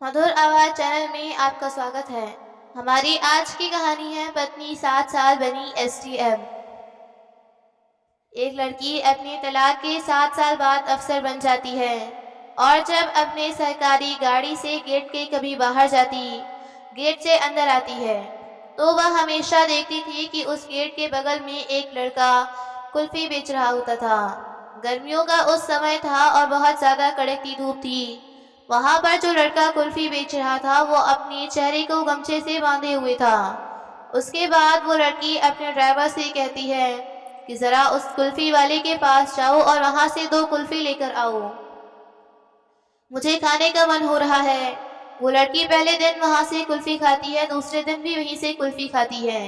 मधुर आवाज चैनल में आपका स्वागत है। हमारी आज की कहानी है पत्नी 7 साल बनी एसटीएम। एक लड़की अपने तलाक के 7 साल बाद अफसर बन जाती है और जब अपने सरकारी गाड़ी से गेट के कभी बाहर जाती, गेट से अंदर आती है, तो वह हमेशा देखती थी कि उस गेट के बगल में एक लड़का कुल्फी बेच रहा होता था। गर्मियों का उस समय था और बहुत ज्यादा कड़कती धूप थी। वहां पर जो लड़का कुल्फी बेच रहा था वो अपने चेहरे को गमछे से बांधे हुए था। उसके बाद वो लड़की अपने ड्राइवर से कहती है कि जरा उस कुल्फी वाले के पास जाओ और वहां से 2 कुल्फी लेकर आओ, मुझे खाने का मन हो रहा है। वो लड़की पहले दिन वहां से कुल्फी खाती है, दूसरे दिन भी वहीं से कुल्फी खाती है,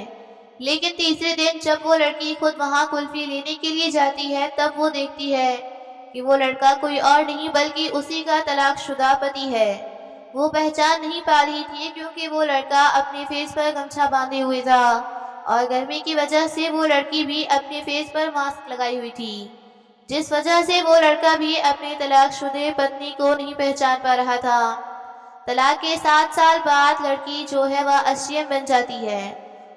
लेकिन तीसरे दिन जब वो लड़की खुद वहां कुल्फी लेने के लिए जाती है तब वो देखती है कि वो लड़का कोई और नहीं बल्कि उसी का तलाकशुदा पति है। वो पहचान नहीं पा रही थी क्योंकि वो लड़का अपने फेस पर गमछा बांधे हुए था और गर्मी की वजह से वो लड़की भी अपने फेस पर मास्क लगाई हुई थी, जिस वजह से वो लड़का भी अपने तलाकशुदा पत्नी को नहीं पहचान पा रहा था। तलाक के 7 साल बाद लड़की जो है वह एसडीएम बन जाती है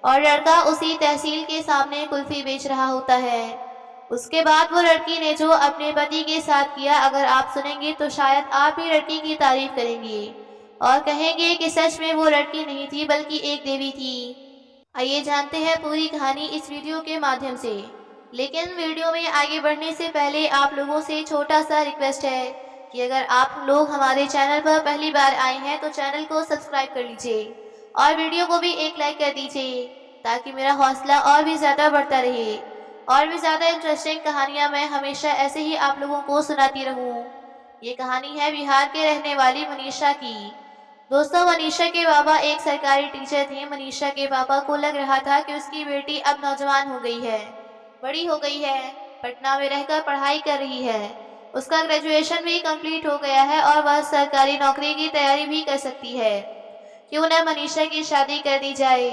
और लड़का उसी तहसील के सामने कुल्फी बेच रहा होता है। उसके बाद वो लड़की ने जो अपने पति के साथ किया, अगर आप सुनेंगे तो शायद आप भी लड़की की तारीफ करेंगे और कहेंगे कि सच में वो लड़की नहीं थी बल्कि एक देवी थी। आइए जानते हैं पूरी कहानी इस वीडियो के माध्यम से। लेकिन वीडियो में आगे बढ़ने से पहले आप लोगों से छोटा सा रिक्वेस्ट है कि अगर आप लोग हमारे चैनल पर पहली बार आए हैं तो चैनल को सब्सक्राइब कर लीजिए और वीडियो को भी एक लाइक कर दीजिए ताकि मेरा हौसला और भी ज़्यादा बढ़ता रहे और भी ज़्यादा इंटरेस्टिंग कहानियाँ मैं हमेशा ऐसे ही आप लोगों को सुनाती रहूँ। ये कहानी है बिहार के रहने वाली मनीषा की। दोस्तों, मनीषा के पापा एक सरकारी टीचर थे। मनीषा के पापा को लग रहा था कि उसकी बेटी अब नौजवान हो गई है, बड़ी हो गई है, पटना में रहकर पढ़ाई कर रही है, उसका ग्रेजुएशन भी कंप्लीट हो गया है और वह सरकारी नौकरी की तैयारी भी कर सकती है। क्यों न मनीषा की शादी कर दी जाए।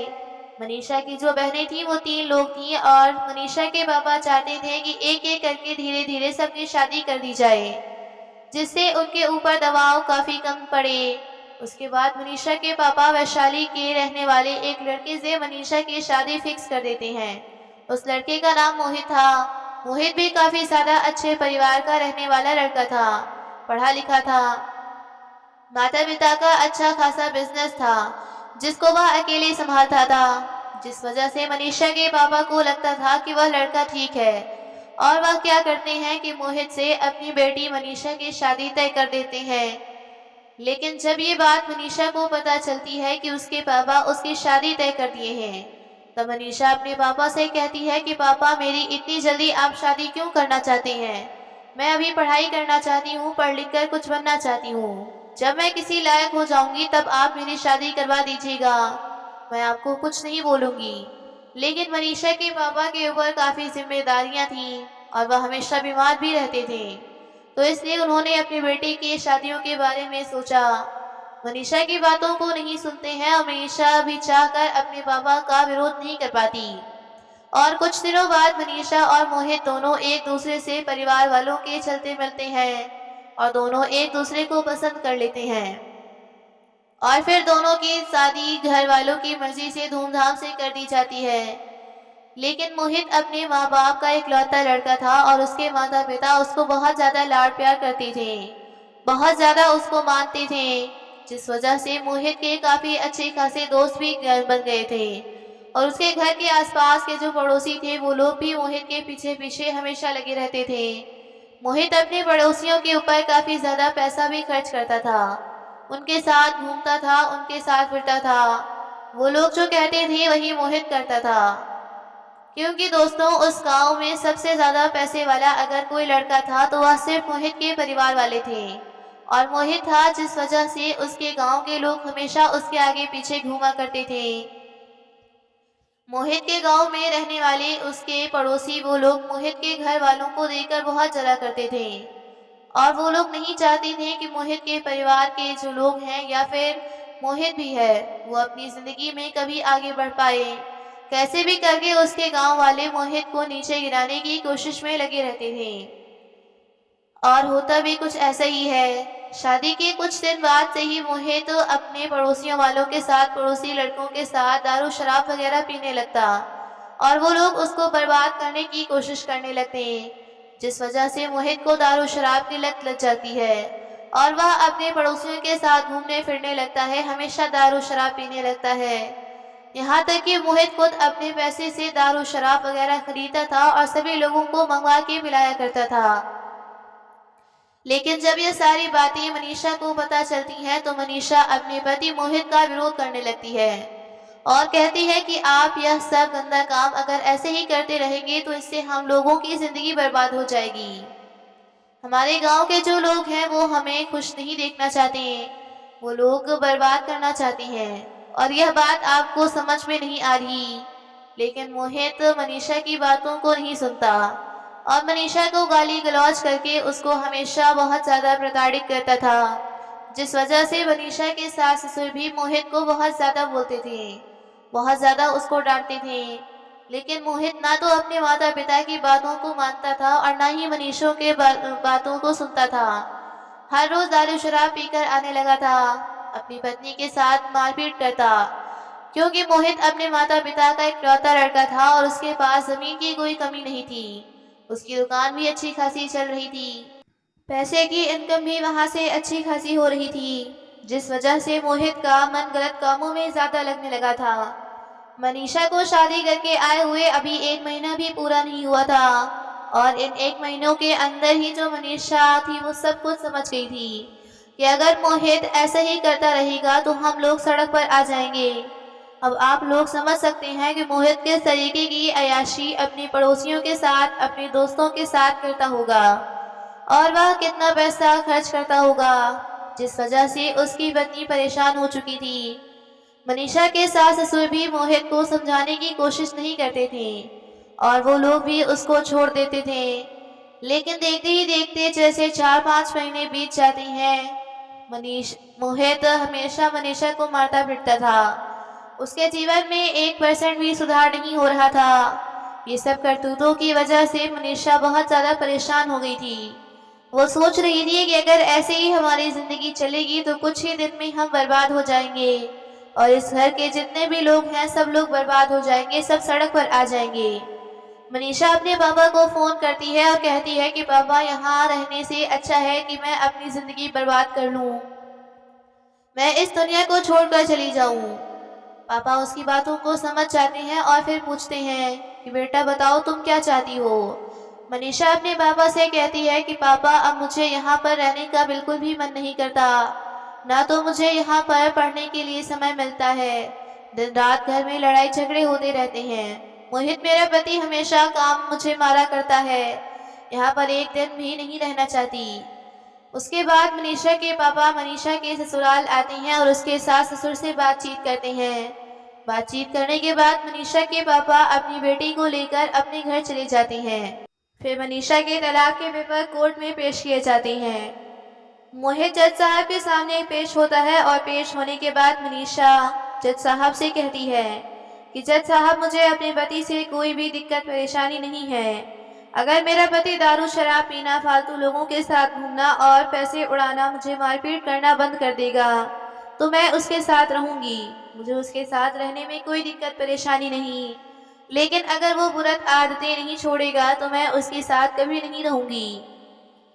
मनीषा की जो बहनें थी वो 3 लोग थी और मनीषा के पापा चाहते थे कि एक एक करके धीरे धीरे सबकी शादी कर दी जाए, जिससे उनके ऊपर दबाव काफ़ी कम पड़े। उसके बाद मनीषा के पापा वैशाली के रहने वाले एक लड़के से मनीषा की शादी फिक्स कर देते हैं। उस लड़के का नाम मोहित था। मोहित भी काफ़ी ज़्यादा अच्छे परिवार का रहने वाला लड़का था, पढ़ा लिखा था, माता पिता का अच्छा खासा बिजनेस था जिसको वह अकेले संभालता था, जिस वजह से मनीषा के पापा को लगता था कि वह लड़का ठीक है और वह क्या करते हैं कि मोहित से अपनी बेटी मनीषा की शादी तय कर देते हैं। लेकिन जब ये बात मनीषा को पता चलती है कि उसके पापा उसकी शादी तय कर दिए हैं, तब मनीषा अपने पापा से कहती है कि पापा, मेरी इतनी जल्दी आप शादी क्यों करना चाहते हैं? मैं अभी पढ़ाई करना चाहती हूँ, पढ़ लिख कर कुछ बनना चाहती हूँ। जब मैं किसी लायक हो जाऊंगी तब आप मेरी शादी करवा दीजिएगा, मैं आपको कुछ नहीं बोलूंगी। लेकिन मनीषा के पापा के ऊपर काफ़ी जिम्मेदारियां थीं और वह हमेशा बीमार भी रहते थे, तो इसलिए उन्होंने अपनी बेटी की शादियों के बारे में सोचा। मनीषा की बातों को नहीं सुनते हैं और मनीषा भी चाहकर अपने पापा का विरोध नहीं कर पाती। और कुछ दिनों बाद मनीषा और मोहित दोनों एक दूसरे से परिवार वालों के चलते मिलते हैं और दोनों एक दूसरे को पसंद कर लेते हैं और फिर दोनों की शादी घर वालों की मर्जी से धूमधाम से कर दी जाती है। लेकिन मोहित अपने माँ बाप का इकलौता लड़का था और उसके माता पिता उसको बहुत ज़्यादा लाड प्यार करते थे, बहुत ज़्यादा उसको मानते थे, जिस वजह से मोहित के काफ़ी अच्छे खासे दोस्त भी बन गए थे और उसके घर के आसपास के जो पड़ोसी थे वो लोग भी मोहित के पीछे पीछे हमेशा लगे रहते थे। मोहित अपने पड़ोसियों के ऊपर काफ़ी ज़्यादा पैसा भी खर्च करता था, उनके साथ घूमता था, उनके साथ फिरता था, वो लोग जो कहते थे वही मोहित करता था। क्योंकि दोस्तों, उस गांव में सबसे ज़्यादा पैसे वाला अगर कोई लड़का था तो वह सिर्फ मोहित के परिवार वाले थे और मोहित था, जिस वजह से उसके गांव के लोग हमेशा उसके आगे पीछे घूमा करते थे। मोहित के गांव में रहने वाले उसके पड़ोसी वो लोग मोहित के घर वालों को देखकर बहुत जला करते थे और वो लोग नहीं चाहते थे कि मोहित के परिवार के जो लोग हैं या फिर मोहित भी है वो अपनी ज़िंदगी में कभी आगे बढ़ पाए। कैसे भी करके उसके गांव वाले मोहित को नीचे गिराने की कोशिश में लगे रहते थे और होता भी कुछ ऐसा ही है। शादी के कुछ दिन बाद से ही मोहित अपने पड़ोसियों वालों के साथ, पड़ोसी लड़कों के साथ दारू शराब वगैरह पीने लगता और वो लोग उसको बर्बाद करने की कोशिश करने लगते, जिस वजह से मोहित को दारू शराब की लत लग जाती है और वह अपने पड़ोसियों के साथ घूमने फिरने लगता है, हमेशा दारू शराब पीने लगता है। यहाँ तक कि मोहित खुद अपने पैसे से दारू शराब वगैरह खरीदता था और सभी लोगों को मंगवा के पिलाया करता था। लेकिन जब ये सारी बातें मनीषा को पता चलती हैं तो मनीषा अपने पति मोहित का विरोध करने लगती है और कहती है कि आप यह सब गंदा काम अगर ऐसे ही करते रहेंगे तो इससे हम लोगों की जिंदगी बर्बाद हो जाएगी। हमारे गांव के जो लोग हैं वो हमें खुश नहीं देखना चाहते, वो लोग बर्बाद करना चाहते हैं और यह बात आपको समझ में नहीं आ रही। लेकिन मोहित मनीषा की बातों को नहीं सुनता और मनीषा को गाली गलौज करके उसको हमेशा बहुत ज़्यादा प्रताड़ित करता था, जिस वजह से मनीषा के सास ससुर भी मोहित को बहुत ज़्यादा बोलते थे, बहुत ज़्यादा उसको डांटते थे। लेकिन मोहित ना तो अपने माता पिता की बातों को मानता था और ना ही मनीषा के बातों को सुनता था। हर रोज़ दारू शराब पीकर आने लगा था, अपनी पत्नी के साथ मारपीट करता, क्योंकि मोहित अपने माता पिता का इकलौता लड़का था और उसके पास ज़मीन की कोई कमी नहीं थी। उसकी दुकान भी अच्छी खासी चल रही थी, पैसे की इनकम भी वहाँ से अच्छी खासी हो रही थी, जिस वजह से मोहित का मन गलत कामों में ज़्यादा लगने लगा था। मनीषा को शादी करके आए हुए अभी 1 महीना भी पूरा नहीं हुआ था और इन 1 महीनों के अंदर ही जो मनीषा थी वो सब कुछ समझ गई थी कि अगर मोहित ऐसे ही करता रहेगा तो हम लोग सड़क पर आ जाएंगे। अब आप लोग समझ सकते हैं कि मोहित किस तरीके की अय्याशी अपने पड़ोसियों के साथ, अपने दोस्तों के साथ करता होगा और वह कितना पैसा खर्च करता होगा, जिस वजह से उसकी पत्नी परेशान हो चुकी थी। मनीषा के सास ससुर भी मोहित को समझाने की कोशिश नहीं करते थे और वो लोग भी उसको छोड़ देते थे। लेकिन देखते ही देखते जैसे 4-5 महीने बीत जाते हैं, मोहित हमेशा मनीषा को मारता पीटता था। उसके जीवन में 1% भी सुधार नहीं हो रहा था। ये सब करतूतों की वजह से मनीषा बहुत ज़्यादा परेशान हो गई थी। वो सोच रही थी कि अगर ऐसे ही हमारी ज़िंदगी चलेगी तो कुछ ही दिन में हम बर्बाद हो जाएंगे और इस घर के जितने भी लोग हैं सब लोग बर्बाद हो जाएंगे, सब सड़क पर आ जाएंगे। मनीषा अपने पापा को फ़ोन करती है और कहती है कि पापा, यहाँ रहने से अच्छा है कि मैं अपनी ज़िंदगी बर्बाद कर लूँ, मैं इस दुनिया को छोड़कर चली जाऊँ। पापा उसकी बातों को समझ जाते हैं और फिर पूछते हैं कि बेटा बताओ तुम क्या चाहती हो। मनीषा अपने पापा से कहती है कि पापा, अब मुझे यहाँ पर रहने का बिल्कुल भी मन नहीं करता, ना तो मुझे यहाँ पर पढ़ने के लिए समय मिलता है, दिन रात घर में लड़ाई झगड़े होते रहते हैं। मोहित मेरा पति हमेशा काम मुझे मारा करता है, यहाँ पर एक दिन भी नहीं रहना चाहती। उसके बाद मनीषा के पापा मनीषा के ससुराल आते हैं और उसके सास ससुर से बातचीत करते हैं। बातचीत करने के बाद मनीषा के पापा अपनी बेटी को लेकर अपने घर चले जाते हैं। फिर मनीषा के तलाक के पेपर कोर्ट में पेश किए जाते हैं। मोहित जज साहब के सामने पेश होता है और पेश होने के बाद मनीषा जज साहब से कहती है कि जज साहब, मुझे अपने पति से कोई भी दिक्कत परेशानी नहीं है। अगर मेरा पति दारू शराब पीना, फालतू लोगों के साथ घूमना और पैसे उड़ाना, मुझे मारपीट करना बंद कर देगा तो मैं उसके साथ रहूंगी, मुझे उसके साथ रहने में कोई दिक्कत परेशानी नहीं। लेकिन अगर वो बुरी आदतें नहीं छोड़ेगा तो मैं उसके साथ कभी नहीं रहूंगी।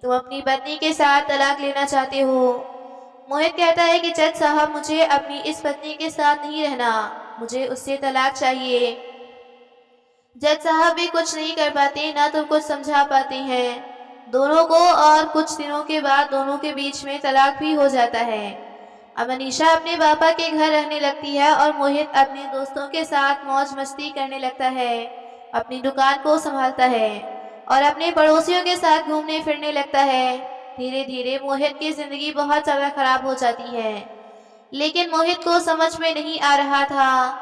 तुम अपनी पत्नी के साथ तलाक लेना चाहते हो। मोहित कहता है कि जज साहब, मुझे अपनी इस पत्नी के साथ नहीं रहना, मुझे उससे तलाक चाहिए। जज साहब भी कुछ नहीं कर पाते, ना तो कुछ समझा पाते हैं दोनों को और कुछ दिनों के बाद दोनों के बीच में तलाक भी हो जाता है। अब मनीषा अपने पापा के घर रहने लगती है और मोहित अपने दोस्तों के साथ मौज मस्ती करने लगता है, अपनी दुकान को संभालता है और अपने पड़ोसियों के साथ घूमने फिरने लगता है। धीरे धीरे मोहित की ज़िंदगी बहुत ज़्यादा खराब हो जाती है, लेकिन मोहित को समझ में नहीं आ रहा था।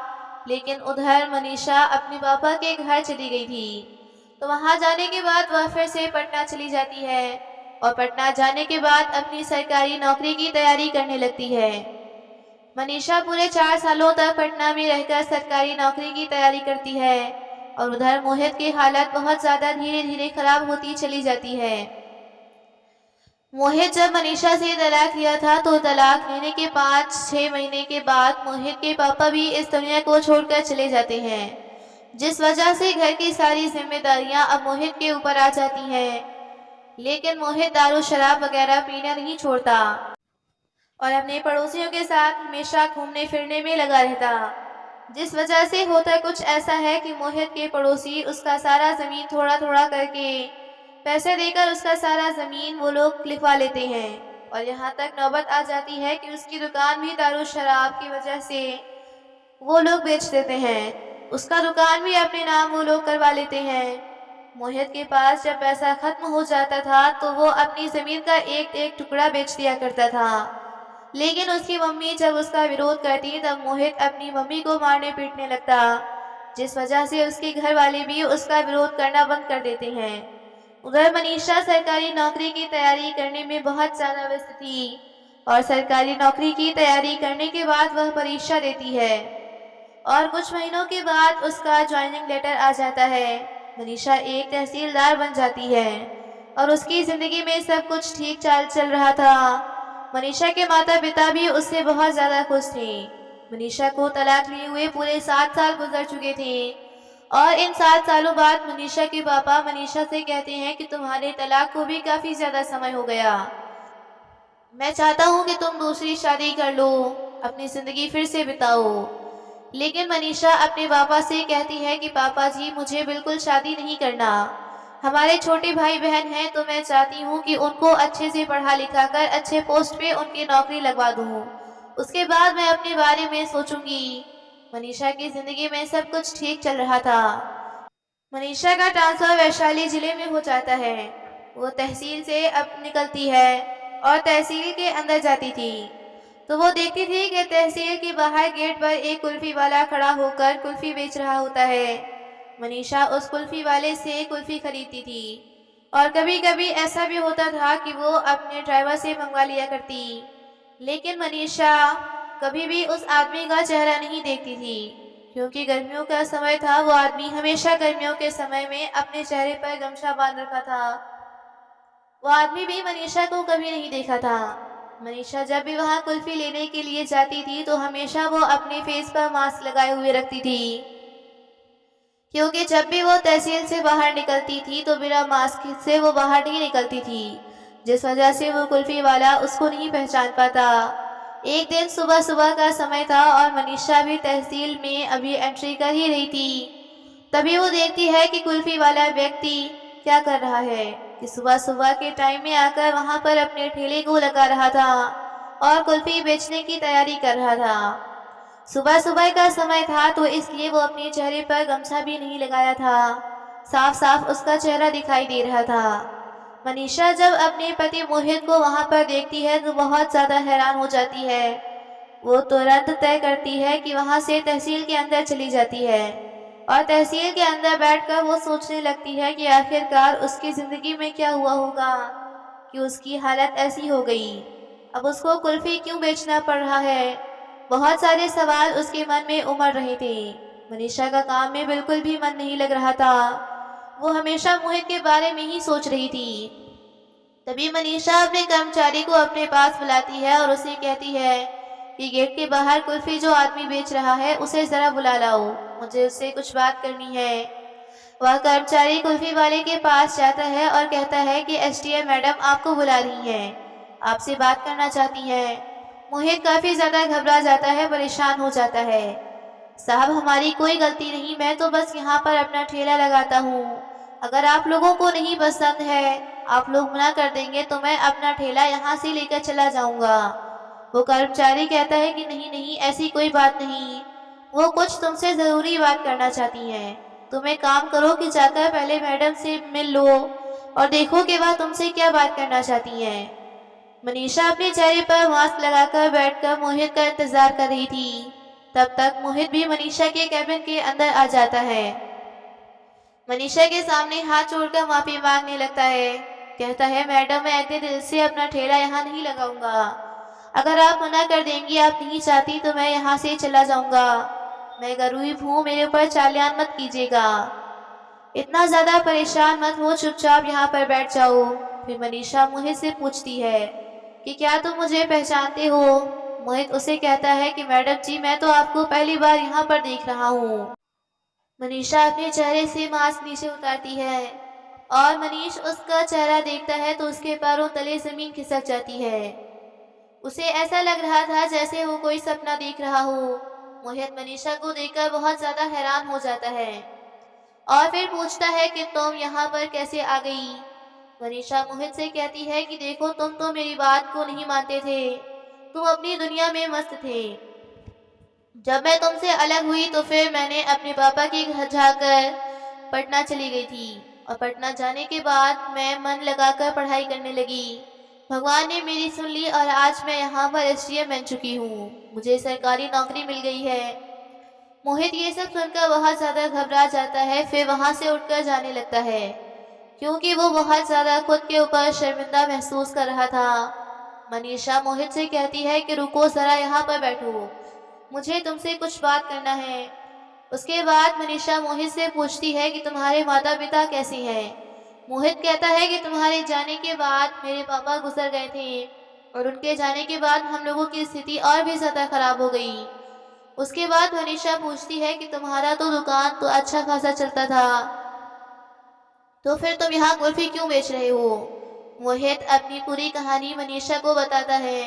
लेकिन उधर मनीषा अपने पापा के घर चली गई थी, तो वहाँ जाने के बाद वह फिर से पटना चली जाती है और पटना जाने के बाद अपनी सरकारी नौकरी की तैयारी करने लगती है। मनीषा पूरे 4 सालों तक पटना में रहकर सरकारी नौकरी की तैयारी करती है और उधर मोहित की हालत बहुत ज़्यादा धीरे धीरे खराब होती चली जाती है। मोहित जब मनीषा से तलाक लिया था तो तलाक लेने के 5-6 महीने के बाद मोहित के पापा भी इस दुनिया को छोड़कर चले जाते हैं, जिस वजह से घर की सारी जिम्मेदारियां अब मोहित के ऊपर आ जाती हैं। लेकिन मोहित दारू शराब वगैरह पीना नहीं छोड़ता और अपने पड़ोसियों के साथ हमेशा घूमने फिरने में लगा रहता, जिस वजह से होता कुछ ऐसा है कि मोहित के पड़ोसी उसका सारा ज़मीन थोड़ा थोड़ा करके पैसे देकर उसका सारा ज़मीन वो लोग लिखवा लेते हैं। और यहाँ तक नौबत आ जाती है कि उसकी दुकान भी दारू शराब की वजह से वो लोग बेच देते हैं, उसका दुकान भी अपने नाम वो लोग करवा लेते हैं। मोहित के पास जब पैसा खत्म हो जाता था तो वो अपनी ज़मीन का एक एक टुकड़ा बेच दिया करता था। लेकिन उसकी मम्मी जब उसका विरोध करती तब मोहित अपनी मम्मी को मारने पीटने लगता, जिस वजह से उसके घर वाले भी उसका विरोध करना बंद कर देते हैं। उधर मनीषा सरकारी नौकरी की तैयारी करने में बहुत ज़्यादा व्यस्त थी और सरकारी नौकरी की तैयारी करने के बाद वह परीक्षा देती है और कुछ महीनों के बाद उसका ज्वाइनिंग लेटर आ जाता है। मनीषा एक तहसीलदार बन जाती है और उसकी ज़िंदगी में सब कुछ ठीक चाल चल रहा था। मनीषा के माता पिता भी उससे बहुत ज़्यादा खुश थे। मनीषा को तलाक लिए हुए पूरे 7 साल गुजर चुके थे और इन 7 सालों बाद मनीषा के पापा मनीषा से कहते हैं कि तुम्हारे तलाक को भी काफ़ी ज़्यादा समय हो गया, मैं चाहता हूँ कि तुम दूसरी शादी कर लो, अपनी ज़िंदगी फिर से बिताओ। लेकिन मनीषा अपने पापा से कहती है कि पापा जी मुझे बिल्कुल शादी नहीं करना, हमारे छोटे भाई बहन हैं तो मैं चाहती हूँ कि उनको अच्छे से पढ़ा लिखा कर अच्छे पोस्ट पे उनकी नौकरी लगवा दूँ, उसके बाद मैं अपने बारे में सोचूंगी। मनीषा की ज़िंदगी में सब कुछ ठीक चल रहा था। मनीषा का ट्रांसफ़र वैशाली ज़िले में हो जाता है। वो तहसील से अब निकलती है और तहसील के अंदर जाती थी तो वो देखती थी कि तहसील के बाहर गेट पर एक कुल्फ़ी वाला खड़ा होकर कुल्फ़ी बेच रहा होता है। मनीषा उस कुल्फ़ी वाले से कुल्फ़ी खरीदती थी और कभी कभी ऐसा भी होता था कि वो अपने ड्राइवर से मंगवा लिया करती। लेकिन मनीषा कभी भी उस आदमी का चेहरा नहीं देखती थी क्योंकि गर्मियों का समय था। वो आदमी हमेशा गर्मियों के समय में अपने चेहरे पर गमछा बांध रखा था। वो आदमी भी मनीषा को कभी नहीं देखा था। मनीषा जब भी वहाँ कुल्फ़ी लेने के लिए जाती थी तो हमेशा वो अपने फेस पर मास्क लगाए हुए रखती थी क्योंकि जब भी वो तहसील से बाहर निकलती थी तो बिना मास्क से वो बाहर नहीं निकलती थी, जिस वजह से वो कुल्फ़ी वाला उसको नहीं पहचान पाता। एक दिन सुबह सुबह का समय था और मनीषा भी तहसील में अभी एंट्री कर ही रही थी। तभी वो देखती है कि कुल्फ़ी वाला व्यक्ति क्या कर रहा है कि सुबह सुबह के टाइम में आकर वहाँ पर अपने ठेले को लगा रहा था और कुल्फ़ी बेचने की तैयारी कर रहा था। सुबह सुबह का समय था तो इसलिए वो अपने चेहरे पर गमछा भी नहीं लगाया था, साफ साफ उसका चेहरा दिखाई दे रहा था। मनीषा जब अपने पति मोहित को वहाँ पर देखती है तो बहुत ज़्यादा हैरान हो जाती है। वो तुरंत तय करती है कि वहाँ से तहसील के अंदर चली जाती है और तहसील के अंदर बैठकर वो सोचने लगती है कि आखिरकार उसकी ज़िंदगी में क्या हुआ होगा कि उसकी हालत ऐसी हो गई, अब उसको कुल्फ़ी क्यों बेचना पड़ रहा है। बहुत सारे सवाल उसके मन में उमड़ रहे थे। मनीषा का काम में बिल्कुल भी मन नहीं लग रहा था, वो हमेशा मोहित के बारे में ही सोच रही थी। तभी मनीषा अपने कर्मचारी को अपने पास बुलाती है और उसे कहती है कि गेट के बाहर कुल्फ़ी जो आदमी बेच रहा है उसे ज़रा बुला लाओ, मुझे उससे कुछ बात करनी है। वह कर्मचारी कुल्फ़ी वाले के पास जाता है और कहता है कि एसडीएम मैडम आपको बुला रही हैं, आपसे बात करना चाहती हैं। मोहित काफ़ी ज़्यादा घबरा जाता है, परेशान हो जाता है। साहब हमारी कोई गलती नहीं, मैं तो बस यहाँ पर अपना ठेला लगाता हूँ, अगर आप लोगों को नहीं पसंद है, आप लोग मना कर देंगे तो मैं अपना ठेला यहाँ से लेकर चला जाऊँगा। वो कर्मचारी कहता है कि नहीं नहीं ऐसी कोई बात नहीं, वो कुछ तुमसे ज़रूरी बात करना चाहती हैं। तुम एक काम करो कि जाकर पहले मैडम से मिल लो और देखो कि वह तुमसे क्या बात करना चाहती हैं। मनीषा अपने चेहरे पर मास्क लगाकर बैठकर मोहित का इंतज़ार कर रही थी। तब तक मोहित भी मनीषा के कैबिन के अंदर आ जाता है। मनीषा के सामने हाथ जोड़कर माफ़ी मांगने लगता है। कहता है मैडम मैं अगले दिल से अपना ठेला यहाँ नहीं लगाऊंगा, अगर आप मना कर देंगी, आप नहीं चाहती तो मैं यहाँ से चला जाऊंगा। मैं गरीब हूँ, मेरे ऊपर चालान मत कीजिएगा, इतना ज़्यादा परेशान मत हो, चुपचाप यहाँ पर बैठ जाओ। फिर मनीषा मोहित से पूछती है कि क्या तुम मुझे पहचानते हो। मोहित उसे कहता है कि मैडम जी, मैं तो आपको पहली बार यहाँ पर देख रहा हूँ। मनीषा अपने चेहरे से मास्क नीचे उतारती है और मनीष उसका चेहरा देखता है तो उसके पैरों तले जमीन खिसक जाती है। उसे ऐसा लग रहा था जैसे वो कोई सपना देख रहा हो। मोहित मनीषा को देखकर बहुत ज्यादा हैरान हो जाता है और फिर पूछता है कि तुम यहाँ पर कैसे आ गई। मनीषा मोहित से कहती है कि देखो, तुम तो मेरी बात को नहीं मानते थे, तुम अपनी दुनिया में मस्त थे। जब मैं तुमसे अलग हुई तो फिर मैंने अपने पापा के घर जाकर पटना चली गई थी और पटना जाने के बाद मैं मन लगाकर पढ़ाई करने लगी। भगवान ने मेरी सुन ली और आज मैं यहाँ पर एसडीएम बन चुकी हूँ, मुझे सरकारी नौकरी मिल गई है। मोहित ये सब सुनकर बहुत ज़्यादा घबरा जाता है, फिर वहाँ से उठकर जाने लगता है क्योंकि वो बहुत ज़्यादा खुद के ऊपर शर्मिंदा महसूस कर रहा था। मनीषा मोहित से कहती है कि रुको ज़रा, यहाँ पर बैठो, मुझे तुमसे कुछ बात करना है। उसके बाद मनीषा मोहित से पूछती है कि तुम्हारे माता पिता कैसे हैं। मोहित कहता है कि तुम्हारे जाने के बाद मेरे पापा गुजर गए थे और उनके जाने के बाद हम लोगों की स्थिति और भी ज़्यादा खराब हो गई। उसके बाद मनीषा पूछती है कि तुम्हारा तो दुकान तो अच्छा खासा चलता था, तो फिर तुम यहाँ कुल्फी क्यों बेच रहे हो। मोहित अपनी पूरी कहानी मनीषा को बताता है।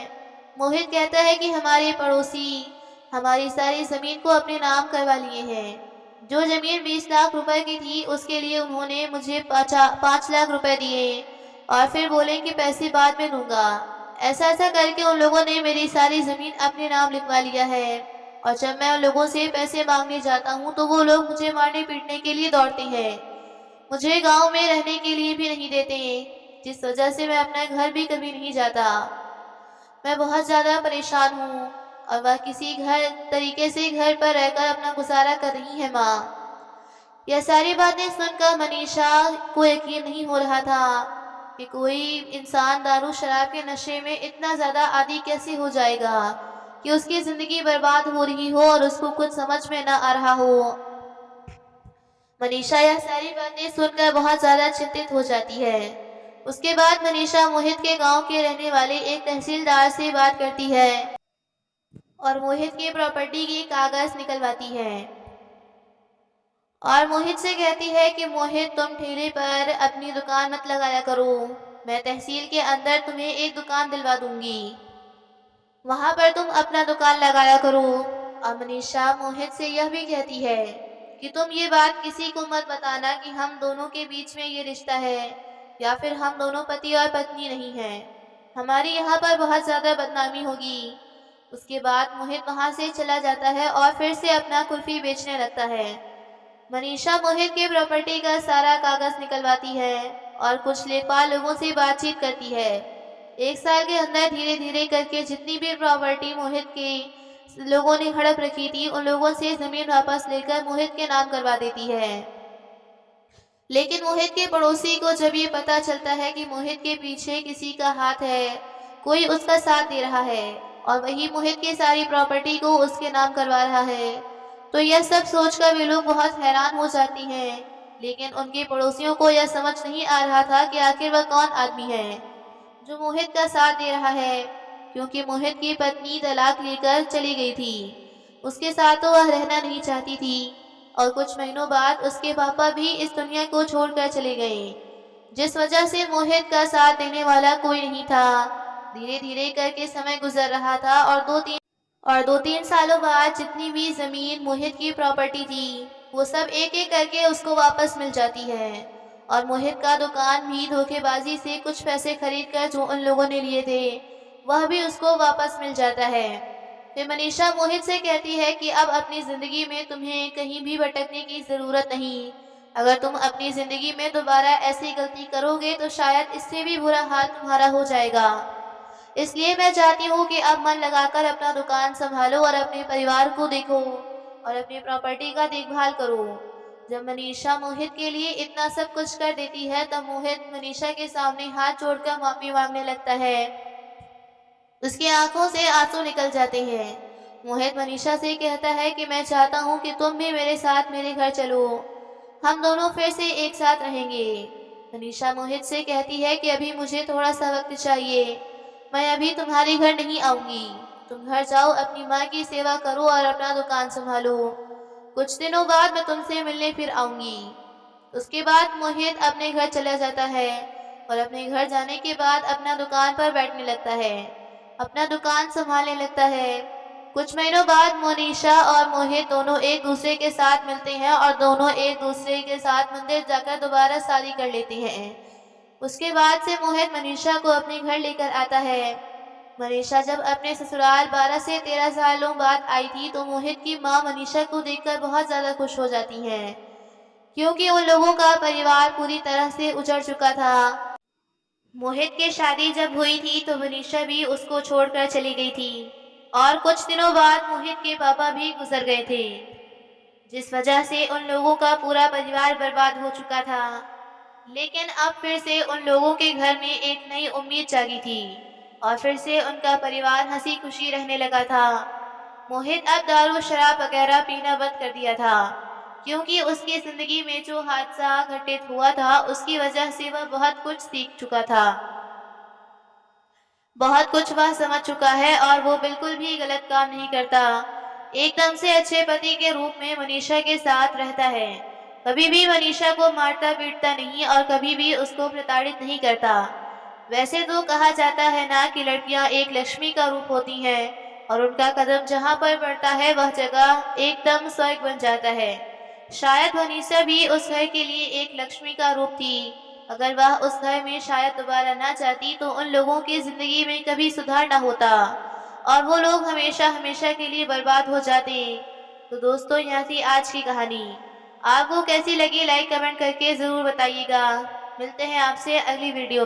मोहित कहता है कि हमारे पड़ोसी हमारी सारी ज़मीन को अपने नाम करवा लिए हैं। जो ज़मीन 20 लाख रुपए की थी उसके लिए उन्होंने मुझे 5 लाख रुपए दिए और फिर बोले कि पैसे बाद में दूंगा। ऐसा ऐसा करके उन लोगों ने मेरी सारी ज़मीन अपने नाम लिखवा लिया है और जब मैं उन लोगों से पैसे मांगने जाता हूँ तो वो लोग मुझे मारने पीटने के लिए दौड़ते हैं, मुझे गांव में रहने के लिए भी नहीं देते, जिस वजह से मैं अपना घर भी कभी नहीं जाता। मैं बहुत ज़्यादा परेशान हूँ और वह किसी तरीके से घर पर रहकर अपना गुजारा कर रही है माँ। यह सारी बातें सुनकर मनीषा को यकीन नहीं हो रहा था कि कोई इंसान दारू शराब के नशे में इतना ज़्यादा आदी कैसे हो जाएगा कि उसकी ज़िंदगी बर्बाद हो रही हो और उसको कुछ समझ में न आ रहा हो। मनीषा यह सारी बातें सुनकर बहुत ज़्यादा चिंतित हो जाती है। उसके बाद मनीषा मोहित के गांव के रहने वाले एक तहसीलदार से बात करती है और मोहित की प्रॉपर्टी के कागज़ निकलवाती है और मोहित से कहती है कि मोहित, तुम ठेले पर अपनी दुकान मत लगाया करो, मैं तहसील के अंदर तुम्हें एक दुकान दिलवा दूंगी, वहां पर तुम अपना दुकान लगाया करो। और मनीषा मोहित से यह भी कहती है कि तुम ये बात किसी को मत बताना कि हम दोनों के बीच में ये रिश्ता है या फिर हम दोनों पति और पत्नी नहीं हैं, हमारी यहाँ पर बहुत ज़्यादा बदनामी होगी। उसके बाद मोहित वहाँ से चला जाता है और फिर से अपना कुल्फी बेचने लगता है। मनीषा मोहित के प्रॉपर्टी का सारा कागज़ निकलवाती है और कुछ लेखपाल लोगों से बातचीत करती है। 1 साल के अंदर धीरे धीरे करके जितनी भी प्रॉपर्टी मोहित के लोगों ने हड़प रखी थी उन लोगों से ज़मीन वापस लेकर मोहित के नाम करवा देती है। लेकिन मोहित के पड़ोसी को जब ये पता चलता है कि मोहित के पीछे किसी का हाथ है, कोई उसका साथ दे रहा है और वही मोहित की सारी प्रॉपर्टी को उसके नाम करवा रहा है, तो यह सब सोचकर वे लोग बहुत हैरान हो जाती हैं। लेकिन उनके पड़ोसियों को यह समझ नहीं आ रहा था कि आखिर वह कौन आदमी है जो मोहित का साथ दे रहा है, क्योंकि मोहित की पत्नी तलाक लेकर चली गई थी, उसके साथ तो वह रहना नहीं चाहती थी और कुछ महीनों बाद उसके पापा भी इस दुनिया को छोड़कर चले गए, जिस वजह से मोहित का साथ देने वाला कोई नहीं था। धीरे धीरे करके समय गुजर रहा था और 2-3 सालों बाद जितनी भी ज़मीन मोहित की प्रॉपर्टी थी वो सब एक एक करके उसको वापस मिल जाती है और मोहित का दुकान भी धोखेबाजी से कुछ पैसे खरीद कर जो उन लोगों ने लिए थे वह भी उसको वापस मिल जाता है। फिर मनीषा मोहित से कहती है कि अब अपनी ज़िंदगी में तुम्हें कहीं भी भटकने की ज़रूरत नहीं, अगर तुम अपनी ज़िंदगी में दोबारा ऐसी गलती करोगे तो शायद इससे भी बुरा हाल तुम्हारा हो जाएगा। इसलिए मैं चाहती हूँ कि अब मन लगाकर अपना दुकान संभालो और अपने परिवार को देखो और अपनी प्रॉपर्टी का देखभाल करो। जब मनीषा मोहित के लिए इतना सब कुछ कर देती है तब मोहित मनीषा के सामने हाथ जोड़कर माफ़ी मांगने लगता है। उसकी आंखों से आंसू निकल जाते हैं। मोहित मनीषा से कहता है कि मैं चाहता हूँ कि तुम भी मेरे साथ मेरे घर चलो, हम दोनों फिर से एक साथ रहेंगे। मनीषा मोहित से कहती है कि अभी मुझे थोड़ा सा वक्त चाहिए, मैं अभी तुम्हारे घर नहीं आऊँगी। तुम घर जाओ, अपनी माँ की सेवा करो और अपना दुकान संभालो। कुछ दिनों बाद मैं तुमसे मिलने फिर आऊँगी। उसके बाद मोहित अपने घर चला जाता है और अपने घर जाने के बाद अपना दुकान पर बैठने लगता है, अपना दुकान संभालने लगता है। कुछ महीनों बाद मोनिशा और मोहित दोनों एक दूसरे के साथ मिलते हैं और दोनों एक दूसरे के साथ मंदिर जाकर दोबारा शादी कर लेते हैं। उसके बाद से मोहित मनीषा को अपने घर लेकर आता है। मनीषा जब अपने ससुराल 12 से 13 सालों बाद आई थी तो मोहित की माँ मनीषा को देखकर बहुत ज़्यादा खुश हो जाती हैं, क्योंकि उन लोगों का परिवार पूरी तरह से उजड़ चुका था। मोहित की शादी जब हुई थी तो मनीषा भी उसको छोड़कर चली गई थी और कुछ दिनों बाद मोहित के पापा भी गुजर गए थे, जिस वजह से उन लोगों का पूरा परिवार बर्बाद हो चुका था। लेकिन अब फिर से उन लोगों के घर में एक नई उम्मीद जागी थी और फिर से उनका परिवार हंसी खुशी रहने लगा था। मोहित अब दारू शराब वगैरह पीना बंद कर दिया था, क्योंकि उसकी जिंदगी में जो हादसा घटित हुआ था उसकी वजह से वह बहुत कुछ सीख चुका था, बहुत कुछ वह समझ चुका है और वो बिल्कुल भी गलत काम नहीं करता। एकदम से अच्छे पति के रूप में मनीषा के साथ रहता है, कभी भी मनीषा को मारता पीटता नहीं और कभी भी उसको प्रताड़ित नहीं करता। वैसे तो कहा जाता है ना कि लड़कियां एक लक्ष्मी का रूप होती हैं और उनका कदम जहां पर पड़ता है वह जगह एकदम स्वर्ग बन जाता है। शायद मनीषा भी उस घर के लिए एक लक्ष्मी का रूप थी। अगर वह उस घर में शायद दोबारा ना जाती तो उन लोगों की जिंदगी में कभी सुधार ना होता और वो लोग हमेशा हमेशा के लिए बर्बाद हो जाते। तो दोस्तों, यहाँ थी आज की कहानी। आपको कैसी लगी लाइक कमेंट करके ज़रूर बताइएगा। मिलते हैं आपसे अगली वीडियो।